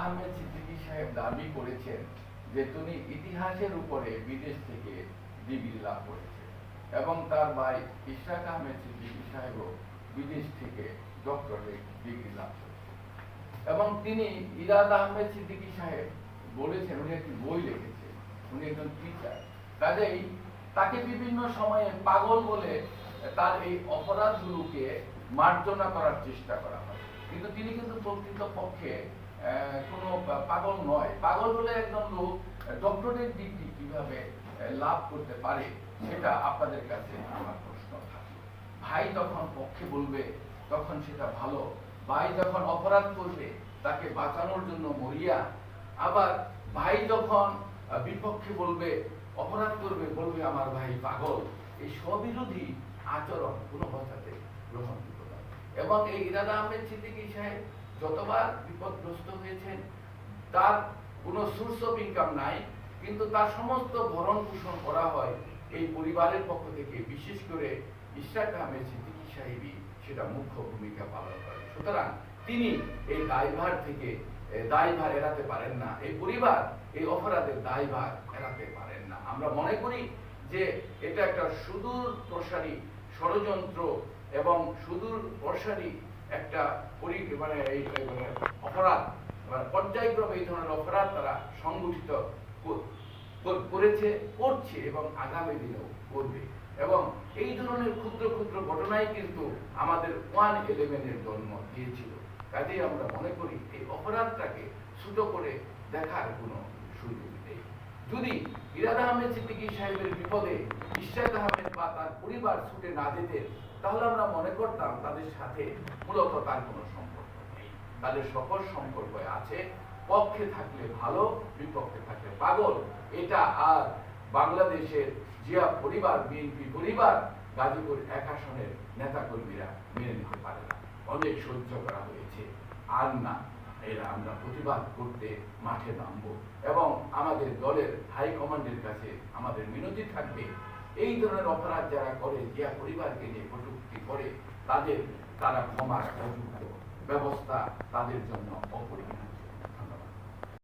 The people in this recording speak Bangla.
আহমেদ সিদ্দিকী সাহেব দাবি করেছেন যে তিনি ইতিহাসের উপরে বিদেশ থেকে ডিগ্রি লাভ করেছেন এবং তার ভাই ইশরাক আহমেদ সিদ্দিকী সাহেবও বিদেশ থেকে ডক্টরেট ডিগ্রি লাভ করেছেন। এবং তিনি ইরাদ আহমেদ সিদ্দিকী সাহেব বলেছেন, উনি একটি বই লিখেছেন, উনি একজন টিচার, কাজেই তাকে বিভিন্ন সময়ে পাগল বলে তার এই অপরাধগুলোকে মার্জনা করার চেষ্টা করা হয়, কিন্তু তিনি কিন্তু প্রকৃত পক্ষে কোনো পাগল নয়। পাগল হলে একজন লোক ডক্টরেট ডিগ্রি কিভাবে লাভ করতে পারে, সেটা আপনাদের কাছে আমার প্রশ্ন থাকে। ভাই যখন পক্ষে বলবে তখন সেটা ভালো, ভাই যখন অপরাধ করবে তাকে বাঁচানোর জন্য মরিয়া, আবার ভাই যখন বিপক্ষে বলবে, অপরাধ করবে, বলবে আমার ভাই পাগল। এই স্ববিরোধী আচরণ কোনো অবস্থাতে গ্রহণযোগ্য নয়। এবং এই ইরাদ আহমেদ সিদ্দিকী সাহেব যতবার বিপদগ্রস্ত হয়েছেন, তার কোনো সোর্স অফ ইনকাম নাই, কিন্তু তার সমস্ত ভরণ পোষণ করা হয় এই পরিবারের পক্ষ থেকে, বিশেষ করে ইশরাক আহমেদ সিদ্দিকী সাহেবই সেটা মুখ্য ভূমিকা পালন করে। সুতরাং তিনি এই দায়ভার এড়াতে পারেন না, এই পরিবার এই অপরাধের দায়ভার এড়াতে পারেন না। আমরা মনে করি যে এটা একটা সুদূর প্রসারী ষড়যন্ত্র এবং সুদূর প্রসারী একটা অপরাধ, পর্যায়ক্রমে এই ধরনের অপরাধ তারা সংগঠিত করছে এবং আগামী দিনেও করবে। এবং এই ধরনের ক্ষুদ্র ক্ষুদ্র ঘটনাই কিন্তু আমাদের 111-এর জন্ম দিয়েছিল। কাজেই আমরা মনে করি এই অপরাধটাকে ছোট করে দেখার কোনো সুযোগ নেই। যদি ইরাদ আহমেদ সিদ্দিকী সাহেবের বিপদে ইশরাক আহমেদ বা তার পরিবার ছুটে না যেতেন, তাহলে আমরা মনে করতাম তাদের সাথে মূলত তার কোনো সম্পর্ক নেই। তাদের সকল সম্পর্ক আছে, পক্ষে থাকলে ভালো, বিপক্ষে থাকলে পাগল। এটা আর বাংলাদেশের জিয়া পরিবার, বিএনপি পরিবার, গাজীপুর 1 আসনের নেতা কর্মীরা মেনে নিতে পারে না। অনেক সহ্য করা হয়েছে, আর না, এরা আমরা প্রতিবাদ করতে মাঠে নামবো এবং আমাদের দলের হাইকমান্ডের কাছে আমাদের মিনতি থাকবে, এই ধরনের অপরাধ যারা করে, জিয়া পরিবারকে নিয়ে কটূক্তি করে, তারা ক্ষমার উপযুক্ত ব্যবস্থা তাদের জন্য অপরিহার্য।